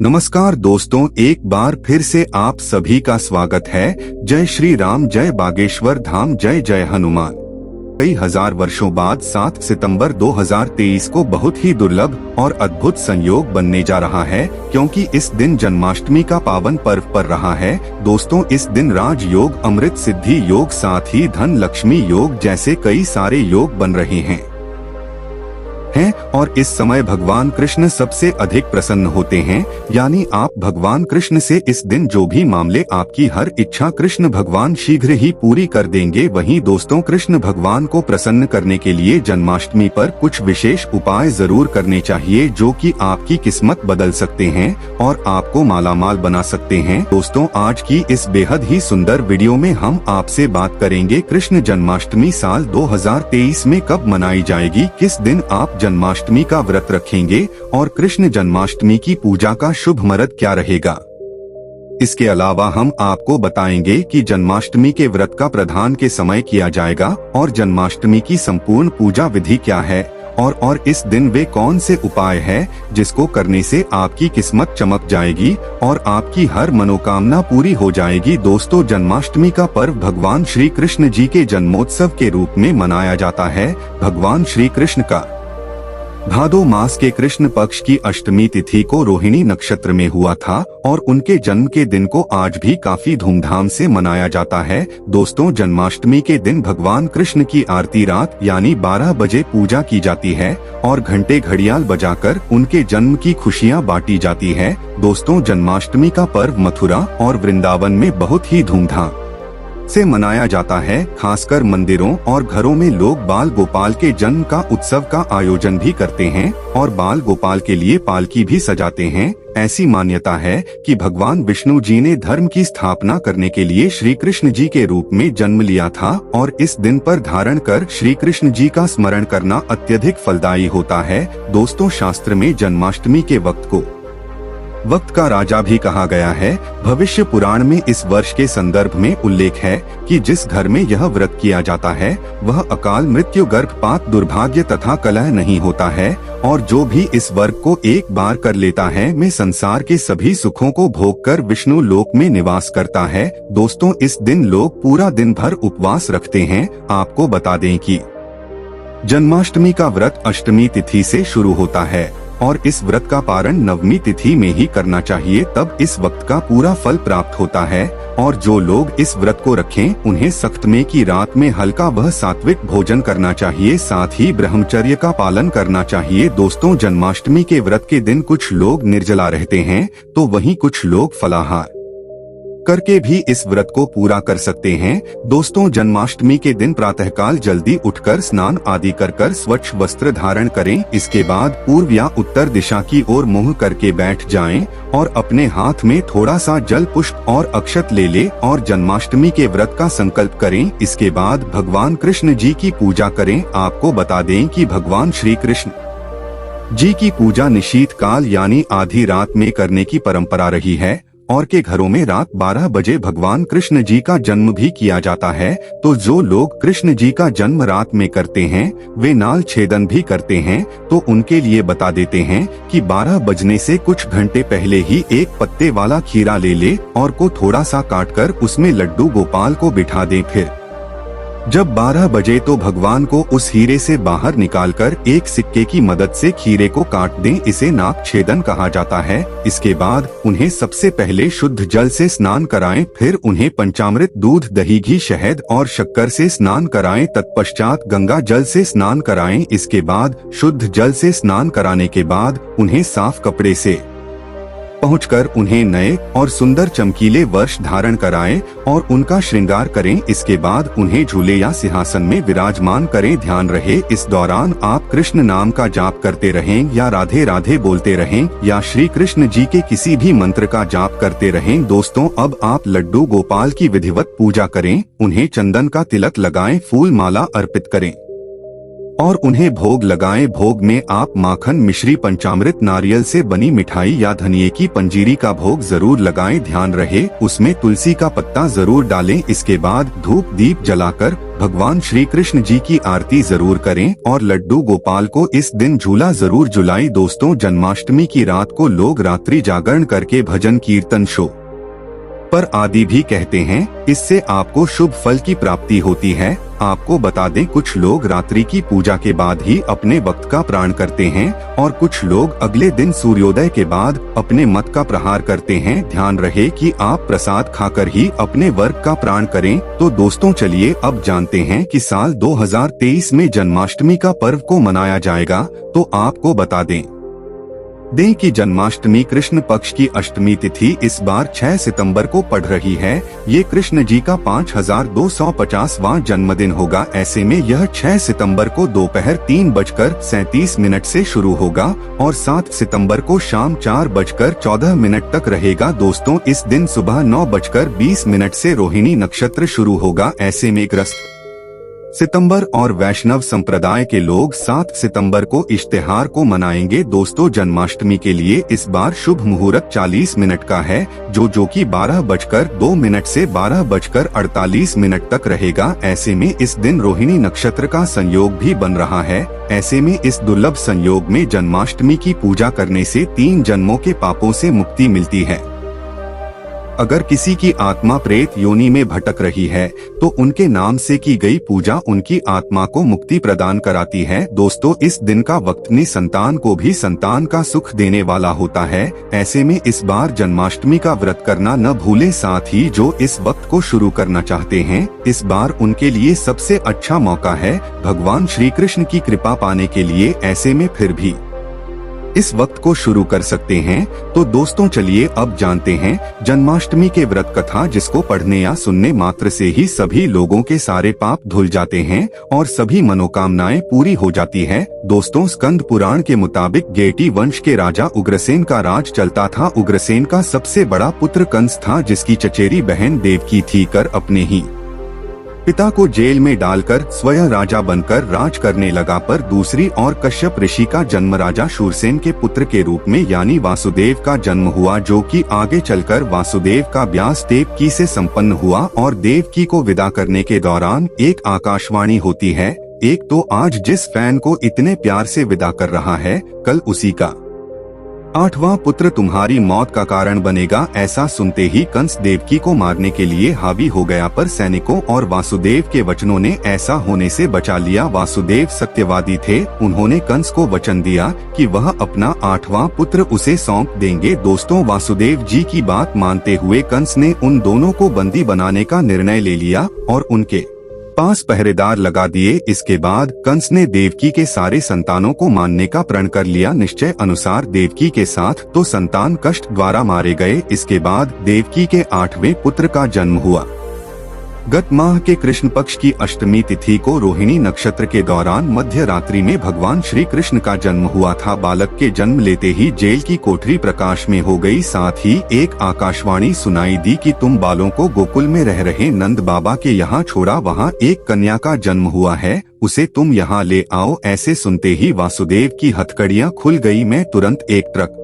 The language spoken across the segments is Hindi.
नमस्कार दोस्तों, एक बार फिर से आप सभी का स्वागत है। जय श्री राम, जय बागेश्वर धाम, जय जय हनुमान। कई हजार वर्षों बाद 7 सितंबर 2023 को बहुत ही दुर्लभ और अद्भुत संयोग बनने जा रहा है, क्योंकि इस दिन जन्माष्टमी का पावन पर्व पड़ रहा है। दोस्तों, इस दिन राज योग, अमृत सिद्धि योग, साथ ही धन लक्ष्मी योग जैसे कई सारे योग बन रहे हैं और इस समय भगवान कृष्ण सबसे अधिक प्रसन्न होते हैं। यानी आप भगवान कृष्ण से इस दिन जो भी मामले आपकी हर इच्छा कृष्ण भगवान शीघ्र ही पूरी कर देंगे। वहीं दोस्तों, कृष्ण भगवान को प्रसन्न करने के लिए जन्माष्टमी पर कुछ विशेष उपाय जरूर करने चाहिए, जो कि आपकी किस्मत बदल सकते हैं और आपको मालामाल बना सकते हैं। दोस्तों, आज की इस बेहद ही सुंदर वीडियो में हम आपसे बात करेंगे कृष्ण जन्माष्टमी साल 2023 में कब मनाई जाएगी, किस दिन आप जन्माष्टमी का व्रत रखेंगे और कृष्ण जन्माष्टमी की पूजा का शुभ मुहूर्त क्या रहेगा। इसके अलावा हम आपको बताएंगे कि जन्माष्टमी के व्रत का प्रधान के समय किया जाएगा और जन्माष्टमी की संपूर्ण पूजा विधि क्या है और इस दिन वे कौन से उपाय है जिसको करने से आपकी किस्मत चमक जाएगी और आपकी हर मनोकामना पूरी हो जाएगी। दोस्तों, जन्माष्टमी का पर्व भगवान श्री कृष्ण जी के जन्मोत्सव के रूप में मनाया जाता है। भगवान श्री कृष्ण का भादो मास के कृष्ण पक्ष की अष्टमी तिथि को रोहिणी नक्षत्र में हुआ था और उनके जन्म के दिन को आज भी काफी धूमधाम से मनाया जाता है। दोस्तों, जन्माष्टमी के दिन भगवान कृष्ण की आरती रात यानी 12 बजे पूजा की जाती है और घंटे घड़ियाल बजाकर उनके जन्म की खुशियां बांटी जाती है। दोस्तों, जन्माष्टमी का पर्व मथुरा और वृंदावन में बहुत ही धूमधाम से मनाया जाता है। खासकर मंदिरों और घरों में लोग बाल गोपाल के जन्म का उत्सव का आयोजन भी करते हैं और बाल गोपाल के लिए पालकी भी सजाते हैं। ऐसी मान्यता है कि भगवान विष्णु जी ने धर्म की स्थापना करने के लिए श्री कृष्ण जी के रूप में जन्म लिया था और इस दिन पर धारण कर श्री कृष्ण जी का स्मरण करना अत्यधिक फलदायी होता है। दोस्तों, शास्त्र में जन्माष्टमी के वक्त का राजा भी कहा गया है। भविष्य पुराण में इस वर्ष के संदर्भ में उल्लेख है कि जिस घर में यह व्रत किया जाता है वह अकाल मृत्यु, गर्भपात, दुर्भाग्य तथा कलह नहीं होता है और जो भी इस व्रत को एक बार कर लेता है में संसार के सभी सुखों को भोग कर विष्णु लोक में निवास करता है। दोस्तों, इस दिन लोग पूरा दिन भर उपवास रखते हैं। आपको बता दें कि जन्माष्टमी का व्रत अष्टमी तिथि से शुरू होता है और इस व्रत का पारण नवमी तिथि में ही करना चाहिए, तब इस वक्त का पूरा फल प्राप्त होता है। और जो लोग इस व्रत को रखें उन्हें सप्तमी की रात में हल्का व सात्विक भोजन करना चाहिए, साथ ही ब्रह्मचर्य का पालन करना चाहिए। दोस्तों, जन्माष्टमी के व्रत के दिन कुछ लोग निर्जला रहते हैं तो वहीं कुछ लोग फलाहार करके भी इस व्रत को पूरा कर सकते हैं। दोस्तों, जन्माष्टमी के दिन प्रातःकाल जल्दी उठकर स्नान आदि कर स्वच्छ वस्त्र धारण करें। इसके बाद पूर्व या उत्तर दिशा की ओर मुंह करके बैठ जाएं और अपने हाथ में थोड़ा सा जल, पुष्प और अक्षत ले ले और जन्माष्टमी के व्रत का संकल्प करें। इसके बाद भगवान कृष्ण जी की पूजा करें। आपको बता दें कि भगवान श्री कृष्ण जी की पूजा निशीत काल यानी आधी रात में करने की परंपरा रही है और के घरों में रात 12 बजे भगवान कृष्ण जी का जन्म भी किया जाता है। तो जो लोग कृष्ण जी का जन्म रात में करते हैं वे नाल छेदन भी करते हैं, तो उनके लिए बता देते हैं कि 12 बजने से कुछ घंटे पहले ही एक पत्ते वाला खीरा ले ले और को थोड़ा सा काटकर उसमें लड्डू गोपाल को बिठा दें। फिर जब 12 बजे तो भगवान को उस हीरे से बाहर निकालकर एक सिक्के की मदद से खीरे को काट दें। इसे नाक छेदन कहा जाता है। इसके बाद उन्हें सबसे पहले शुद्ध जल से स्नान कराएं, फिर उन्हें पंचामृत, दूध, दही, घी, शहद और शक्कर से स्नान कराएं। तत्पश्चात गंगा जल से स्नान कराएं। इसके बाद शुद्ध जल से स्नान कराने के बाद उन्हें साफ कपड़े से पहुंचकर उन्हें नए और सुंदर चमकीले वस्त्र धारण कराएं और उनका श्रृंगार करें। इसके बाद उन्हें झूले या सिंहासन में विराजमान करें। ध्यान रहे, इस दौरान आप कृष्ण नाम का जाप करते रहें या राधे राधे बोलते रहें या श्री कृष्ण जी के किसी भी मंत्र का जाप करते रहें। दोस्तों, अब आप लड्डू गोपाल की विधिवत पूजा करें, उन्हें चंदन का तिलक लगाएं, फूल माला अर्पित करें और उन्हें भोग लगाएं। भोग में आप माखन, मिश्री, पंचामृत, नारियल से बनी मिठाई या धनिये की पंजीरी का भोग जरूर लगाएं। ध्यान रहे उसमें तुलसी का पत्ता जरूर डालें। इसके बाद धूप दीप जलाकर भगवान श्री कृष्ण जी की आरती जरूर करें और लड्डू गोपाल को इस दिन झूला जरूर झुलाएं। दोस्तों, जन्माष्टमी की रात को लोग रात्रि जागरण करके भजन कीर्तन शो पर आदि भी कहते हैं। इससे आपको शुभ फल की प्राप्ति होती है। आपको बता दें, कुछ लोग रात्रि की पूजा के बाद ही अपने वक्त का प्राण करते हैं और कुछ लोग अगले दिन सूर्योदय के बाद अपने मत का प्रहार करते हैं। ध्यान रहे कि आप प्रसाद खाकर ही अपने वर्ग का प्राण करें। तो दोस्तों, चलिए अब जानते हैं कि साल 2023 में जन्माष्टमी का पर्व को मनाया जाएगा। तो आपको बता दें कि जन्माष्टमी कृष्ण पक्ष की अष्टमी तिथि इस बार 6 सितंबर को पड़ रही है। ये कृष्ण जी का 5250वां जन्मदिन होगा। ऐसे में यह 6 सितंबर को दोपहर 3:37 से शुरू होगा और 7 सितंबर को शाम 4:14 तक रहेगा। दोस्तों, इस दिन सुबह 9:20 से रोहिणी नक्षत्र शुरू होगा। ऐसे में ग्रस्त सितंबर और वैष्णव संप्रदाय के लोग 7 सितंबर को इश्तिहार को मनाएंगे। दोस्तों, जन्माष्टमी के लिए इस बार शुभ मुहूर्त 40 मिनट का है, जो कि 12:02 से 12:48 तक रहेगा। ऐसे में इस दिन रोहिणी नक्षत्र का संयोग भी बन रहा है। ऐसे में इस दुर्लभ संयोग में जन्माष्टमी की पूजा करने से 3 जन्मों के पापों से मुक्ति मिलती है। अगर किसी की आत्मा प्रेत योनि में भटक रही है तो उनके नाम से की गई पूजा उनकी आत्मा को मुक्ति प्रदान कराती है। दोस्तों, इस दिन का वक्त निसंतान को भी संतान का सुख देने वाला होता है। ऐसे में इस बार जन्माष्टमी का व्रत करना न भूलें। साथ ही जो इस वक्त को शुरू करना चाहते हैं, इस बार उनके लिए सबसे अच्छा मौका है भगवान श्री कृष्ण की कृपा पाने के लिए। ऐसे में फिर भी इस वक्त को शुरू कर सकते हैं। तो दोस्तों, चलिए अब जानते हैं जन्माष्टमी के व्रत कथा, जिसको पढ़ने या सुनने मात्र से ही सभी लोगों के सारे पाप धुल जाते हैं और सभी मनोकामनाएं पूरी हो जाती है। दोस्तों, स्कंद पुराण के मुताबिक गेटी वंश के राजा उग्रसेन का राज चलता था। उग्रसेन का सबसे बड़ा पुत्र कंस था, जिसकी चचेरी बहन देवकी थी कर अपने ही पिता को जेल में डालकर स्वयं राजा बनकर राज करने लगा। पर दूसरी ओर कश्यप ऋषि का जन्म राजा शूरसेन के पुत्र के रूप में यानी वासुदेव का जन्म हुआ, जो कि आगे चलकर वासुदेव का ब्याह देवकी से संपन्न हुआ। और देवकी को विदा करने के दौरान एक आकाशवाणी होती है, एक तो आज जिस फैन को इतने प्यार से विदा कर रहा है, कल उसी का 8वां पुत्र तुम्हारी मौत का कारण बनेगा। ऐसा सुनते ही कंस देवकी को मारने के लिए हावी हो गया, पर सैनिकों और वासुदेव के वचनों ने ऐसा होने से बचा लिया। वासुदेव सत्यवादी थे। उन्होंने कंस को वचन दिया कि वह अपना 8वां पुत्र उसे सौंप देंगे। दोस्तों, वासुदेव जी की बात मानते हुए कंस ने उन दोनों को बंदी बनाने का निर्णय ले लिया और उनके पास पहरेदार लगा दिए। इसके बाद कंस ने देवकी के सारे संतानों को मारने का प्रण कर लिया। निश्चय अनुसार देवकी के साथ तो संतान कष्ट द्वारा मारे गए। इसके बाद देवकी के 8वें पुत्र का जन्म हुआ। गत माह के कृष्ण पक्ष की अष्टमी तिथि को रोहिणी नक्षत्र के दौरान मध्य रात्रि में भगवान श्री कृष्ण का जन्म हुआ था। बालक के जन्म लेते ही जेल की कोठरी प्रकाश में हो गई। साथ ही एक आकाशवाणी सुनाई दी कि तुम बालों को गोकुल में रह रहे नंद बाबा के यहाँ छोड़ा, वहाँ एक कन्या का जन्म हुआ है, उसे तुम यहाँ ले आओ। ऐसे सुनते ही वासुदेव की हथकड़ियाँ खुल गई। मैं तुरंत एक ट्रक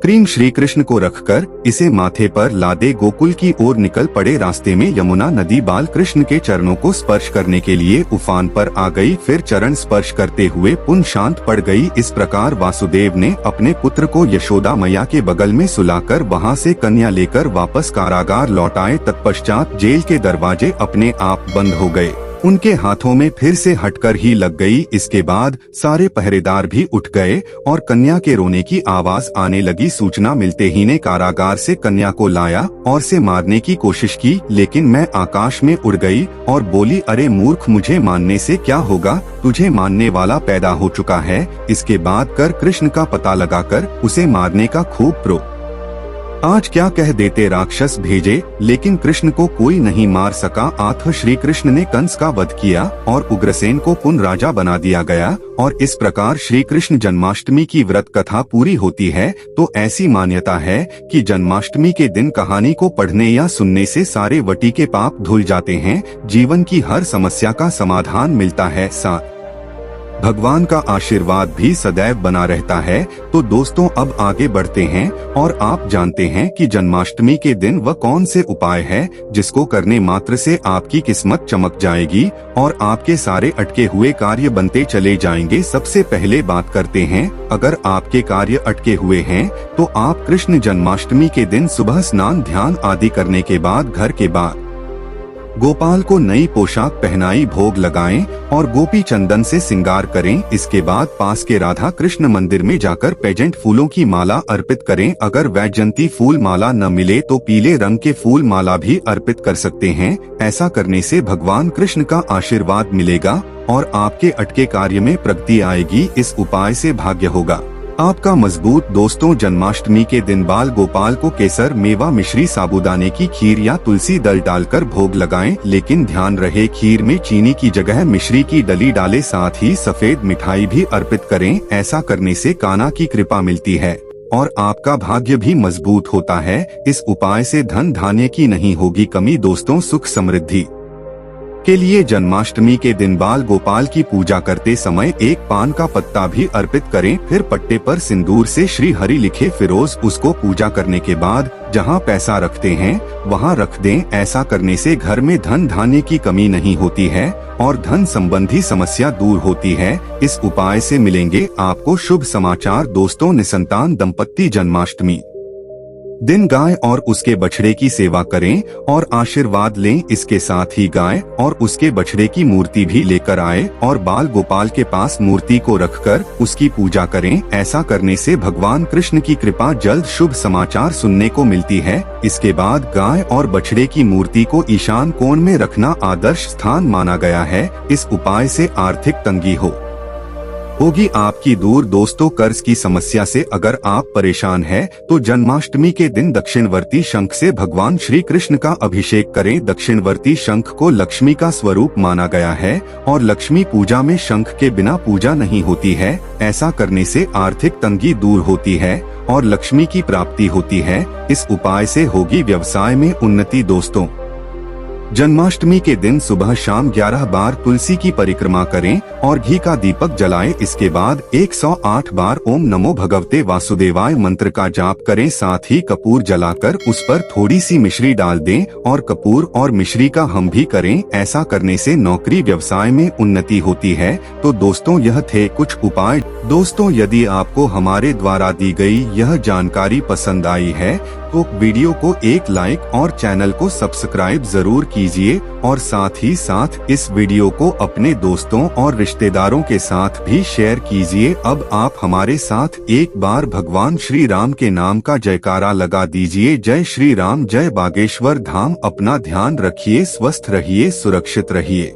क्रीम श्री कृष्ण को रखकर इसे माथे पर लादे गोकुल की ओर निकल पड़े। रास्ते में यमुना नदी बाल कृष्ण के चरणों को स्पर्श करने के लिए उफान पर आ गई, फिर चरण स्पर्श करते हुए पुनः शांत पड़ गई। इस प्रकार वासुदेव ने अपने पुत्र को यशोदा मैया के बगल में सुलाकर वहां से कन्या लेकर वापस कारागार लौटाए। तत्पश्चात जेल के दरवाजे अपने आप बंद हो गए, उनके हाथों में फिर से हटकर ही लग गई। इसके बाद सारे पहरेदार भी उठ गए और कन्या के रोने की आवाज आने लगी। सूचना मिलते ही ने कारागार से कन्या को लाया और से मारने की कोशिश की, लेकिन मैं आकाश में उड़ गई और बोली, अरे मूर्ख, मुझे मानने से क्या होगा, तुझे मानने वाला पैदा हो चुका है। इसके बाद कर कृष्ण का पता लगाकर उसे मारने का खूब आज क्या कह देते राक्षस भेजे, लेकिन कृष्ण को कोई नहीं मार सका। आथ श्री कृष्ण ने कंस का वध किया और उग्रसेन को पुनः राजा बना दिया गया और इस प्रकार श्री कृष्ण जन्माष्टमी की व्रत कथा पूरी होती है। तो ऐसी मान्यता है कि जन्माष्टमी के दिन कहानी को पढ़ने या सुनने से सारे वटी के पाप धुल जाते हैं, जीवन की हर समस्या का समाधान मिलता है। साथ भगवान का आशीर्वाद भी सदैव बना रहता है। तो दोस्तों अब आगे बढ़ते हैं और आप जानते हैं कि जन्माष्टमी के दिन वह कौन से उपाय है जिसको करने मात्र से आपकी किस्मत चमक जाएगी और आपके सारे अटके हुए कार्य बनते चले जाएंगे। सबसे पहले बात करते हैं, अगर आपके कार्य अटके हुए हैं तो आप कृष्ण जन्माष्टमी के दिन सुबह स्नान ध्यान आदि करने के बाद घर के बाहर गोपाल को नई पोशाक पहनाई, भोग लगाएं और गोपी चंदन से सिंगार करें। इसके बाद पास के राधा कृष्ण मंदिर में जाकर पेजेंट फूलों की माला अर्पित करें। अगर वैजयंती फूल माला न मिले तो पीले रंग के फूल माला भी अर्पित कर सकते हैं। ऐसा करने से भगवान कृष्ण का आशीर्वाद मिलेगा और आपके अटके कार्य में प्रगति आएगी। इस उपाय से भाग्य होगा आपका मजबूत। दोस्तों जन्माष्टमी के दिन बाल गोपाल को केसर, मेवा, मिश्री, साबूदाने की खीर या तुलसी दल डालकर भोग लगाएं, लेकिन ध्यान रहे खीर में चीनी की जगह मिश्री की डली डालें। साथ ही सफेद मिठाई भी अर्पित करें। ऐसा करने से कान्हा की कृपा मिलती है और आपका भाग्य भी मजबूत होता है। इस उपाय से धन धान्य की नहीं होगी कमी। दोस्तों सुख समृद्धि के लिए जन्माष्टमी के दिन बाल गोपाल की पूजा करते समय एक पान का पत्ता भी अर्पित करें। फिर पट्टे पर सिंदूर से श्री हरि लिखे फिरोज उसको पूजा करने के बाद जहां पैसा रखते हैं वहां रख दें। ऐसा करने से घर में धन धान्य की कमी नहीं होती है और धन संबंधी समस्या दूर होती है। इस उपाय से मिलेंगे आपको शुभ समाचार। दोस्तों निसंतान दंपत्ति जन्माष्टमी दिन गाय और उसके बछड़े की सेवा करें और आशीर्वाद लें। इसके साथ ही गाय और उसके बछड़े की मूर्ति भी लेकर आए और बाल गोपाल के पास मूर्ति को रखकर उसकी पूजा करें। ऐसा करने से भगवान कृष्ण की कृपा जल्द शुभ समाचार सुनने को मिलती है। इसके बाद गाय और बछड़े की मूर्ति को ईशान कोण में रखना आदर्श स्थान माना गया है। इस उपाय से आर्थिक तंगी होगी आपकी दूर। दोस्तों कर्ज की समस्या से अगर आप परेशान हैं तो जन्माष्टमी के दिन दक्षिणवर्ती शंख से भगवान श्री कृष्ण का अभिषेक करें। दक्षिणवर्ती शंख को लक्ष्मी का स्वरूप माना गया है और लक्ष्मी पूजा में शंख के बिना पूजा नहीं होती है। ऐसा करने से आर्थिक तंगी दूर होती है और लक्ष्मी की प्राप्ति होती है। इस उपाय से होगी व्यवसाय में उन्नति। दोस्तों जन्माष्टमी के दिन सुबह शाम 11 बार तुलसी की परिक्रमा करें और घी का दीपक जलाएं। इसके बाद 108 बार ओम नमो भगवते वासुदेवाय मंत्र का जाप करें। साथ ही कपूर जलाकर उस पर थोड़ी सी मिश्री डाल दें और कपूर और मिश्री का हम भी करें। ऐसा करने से नौकरी व्यवसाय में उन्नति होती है। तो दोस्तों यह थे कुछ उपाय। दोस्तों यदि आपको हमारे द्वारा दी गई यह जानकारी पसंद आई है तो वीडियो को एक लाइक और चैनल को सब्सक्राइब जरूर कीजिए और साथ ही साथ इस वीडियो को अपने दोस्तों और रिश्तेदारों के साथ भी शेयर कीजिए। अब आप हमारे साथ एक बार भगवान श्री राम के नाम का जयकारा लगा दीजिए। जय श्री राम, जय बागेश्वर धाम। अपना ध्यान रखिए, स्वस्थ रहिए, सुरक्षित रहिए।